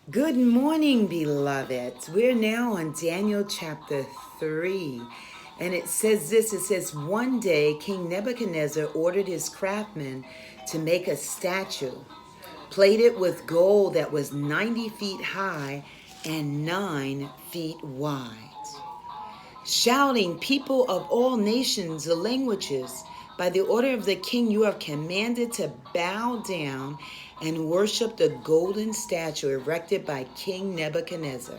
Good morning, beloved. We're now on Daniel chapter 3. And it says this, it says, one day King Nebuchadnezzar ordered his craftsmen to make a statue, plated with gold that was 90 feet high and 9 feet wide. Shouting, people of all nations, the languages, by the order of the king, you are commanded to bow down and worship the golden statue erected by King Nebuchadnezzar.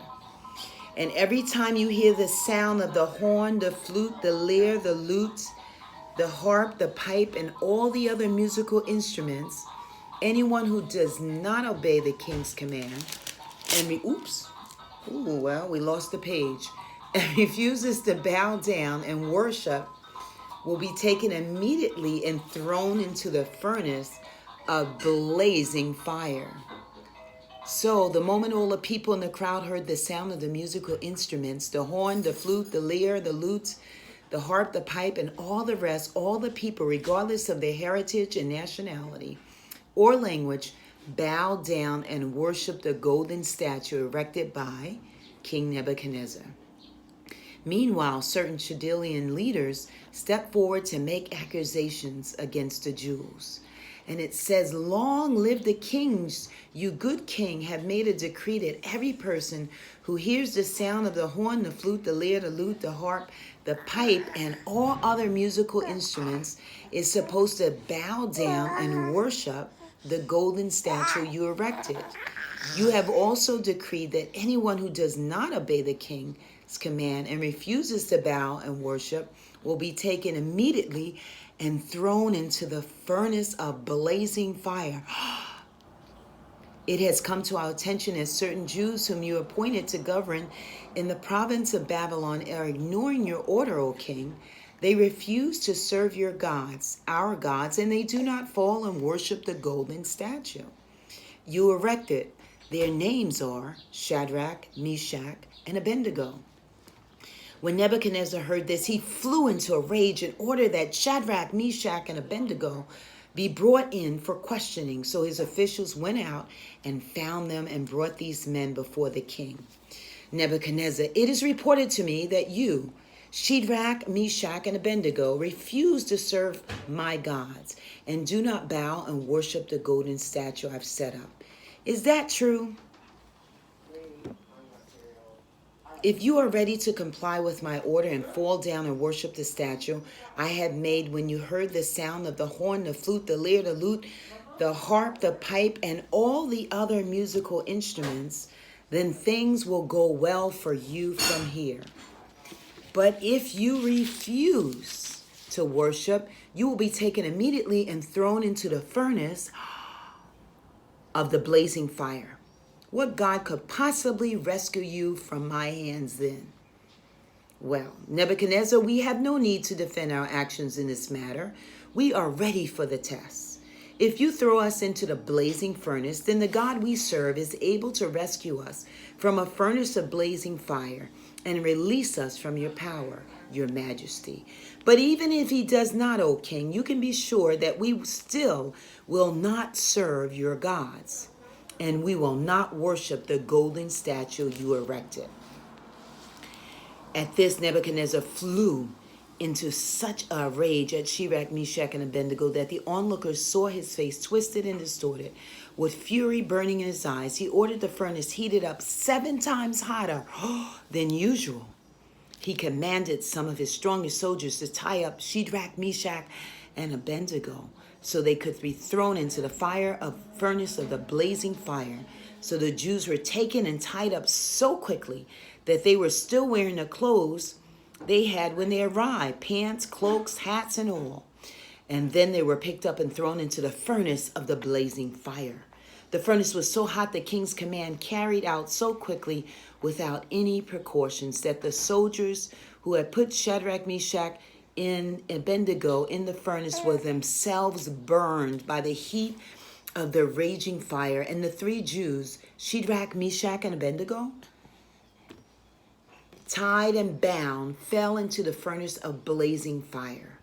And every time you hear the sound of the horn, the flute, the lyre, the lute, the harp, the pipe, and all the other musical instruments, anyone who does not obey the king's command and we lost the page, and refuses to bow down and worship will be taken immediately and thrown into the furnace of blazing fire. So the moment all the people in the crowd heard the sound of the musical instruments, the horn, the flute, the lyre, the lute, the harp, the pipe, and all the rest, all the people, regardless of their heritage and nationality or language, bowed down and worshiped the golden statue erected by King Nebuchadnezzar. Meanwhile, certain Chaldean leaders stepped forward to make accusations against the Jews. And it says, long live the kings. You good king have made a decree that every person who hears the sound of the horn, the flute, the lyre, the lute, the harp, the pipe, and all other musical instruments is supposed to bow down and worship the golden statue you erected. You have also decreed that anyone who does not obey the king's command and refuses to bow and worship will be taken immediately and thrown into the furnace of blazing fire. It has come to our attention that certain Jews whom you appointed to govern in the province of Babylon are ignoring your order, O king. They refuse to serve your gods, our gods, and they do not fall and worship the golden statue you erected. Their names are Shadrach, Meshach, and Abednego. When Nebuchadnezzar heard this, he flew into a rage and ordered that Shadrach, Meshach, and Abednego be brought in for questioning. So his officials went out and found them and brought these men before the king. Nebuchadnezzar, it is reported to me that you, Shadrach, Meshach, and Abednego, refuse to serve my gods and do not bow and worship the golden statue I've set up. Is that true? If you are ready to comply with my order and fall down and worship the statue I had made when you heard the sound of the horn, the flute, the lyre, the lute, the harp, the pipe, and all the other musical instruments, then things will go well for you from here. But if you refuse to worship, you will be taken immediately and thrown into the furnace of the blazing fire. What God could possibly rescue you from my hands then? Well, Nebuchadnezzar, we have no need to defend our actions in this matter. We are ready for the test. If you throw us into the blazing furnace, then the God we serve is able to rescue us from a furnace of blazing fire and release us from your power, your majesty. But even if he does not, O king, you can be sure that we still will not serve your gods, and we will not worship the golden statue you erected. At this, Nebuchadnezzar flew into such a rage at Shadrach, Meshach, and Abednego that the onlookers saw his face twisted and distorted. With fury burning in his eyes, he ordered the furnace heated up 7 times hotter than usual. He commanded some of his strongest soldiers to tie up Shadrach, Meshach, and Abednego so they could be thrown into the furnace of the blazing fire. So the Jews were taken and tied up so quickly that they were still wearing the clothes they had when they arrived, pants, cloaks, hats, and all. And then they were picked up and thrown into the furnace of the blazing fire. The furnace was so hot the king's command carried out so quickly without any precautions that the soldiers who had put Shadrach, Meshach, and Abednego in the furnace were themselves burned by the heat of the raging fire. And the 3 Jews, Shadrach, Meshach, and Abednego, tied and bound, fell into the furnace of blazing fire.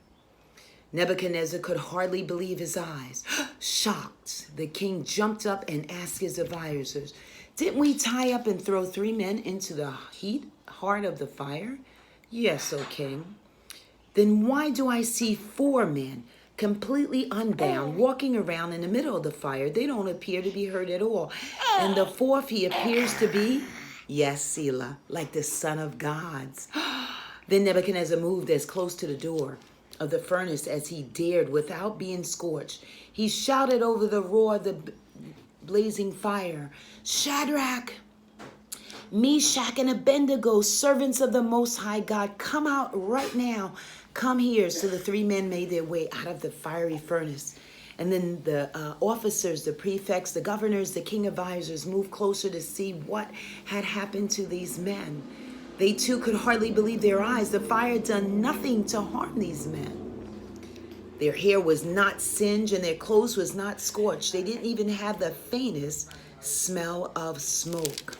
Nebuchadnezzar could hardly believe his eyes. Shocked, the king jumped up and asked his advisors, Didn't we tie up and throw 3 men into the heart of the fire? Yes, O king. Then why do I see 4 men completely unbound walking around in the middle of the fire? They don't appear to be hurt at all. And the 4th, he appears to be, yes, Selah, like the Son of God's. Then Nebuchadnezzar moved as close to the door of the furnace as he dared without being scorched. He shouted over the roar of the blazing fire, Shadrach, Meshach, and Abednego, servants of the Most High God, come out right now. Come here. So the 3 men made their way out of the fiery furnace. And then the officers, the prefects, the governors, the king advisors moved closer to see what had happened to these men. They too could hardly believe their eyes. The fire had done nothing to harm these men. Their hair was not singed and their clothes was not scorched. They didn't even have the faintest smell of smoke.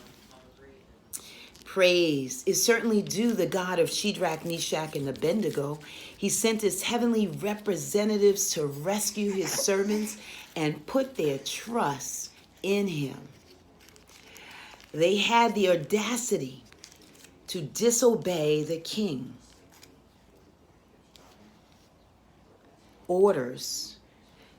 Praise is certainly due the God of Shadrach, Meshach, and Abednego. He sent his heavenly representatives to rescue his servants and put their trust in him. They had the audacity to disobey the king. Orders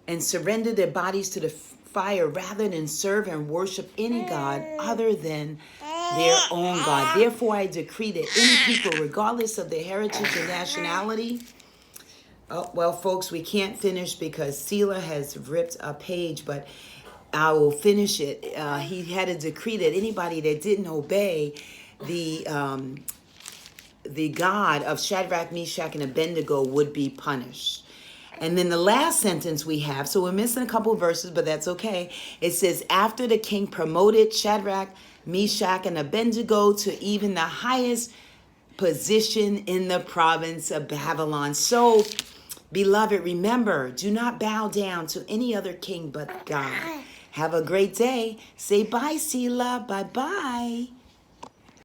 and surrender their bodies to the fire rather than serve and worship any God other than their own God. Therefore, I decree that any people, regardless of their heritage or nationality, oh, well, folks, we can't finish because Selah has ripped a page, but I will finish it. He had a decree that anybody that didn't obey the God of Shadrach, Meshach, and Abednego would be punished. And then the last sentence we have, so we're missing a couple of verses, but that's okay. It says, after the king promoted Shadrach, Meshach, and Abednego to even the highest position in the province of Babylon. So, beloved, remember, do not bow down to any other king but God. Have a great day. Say bye, Selah. Bye-bye.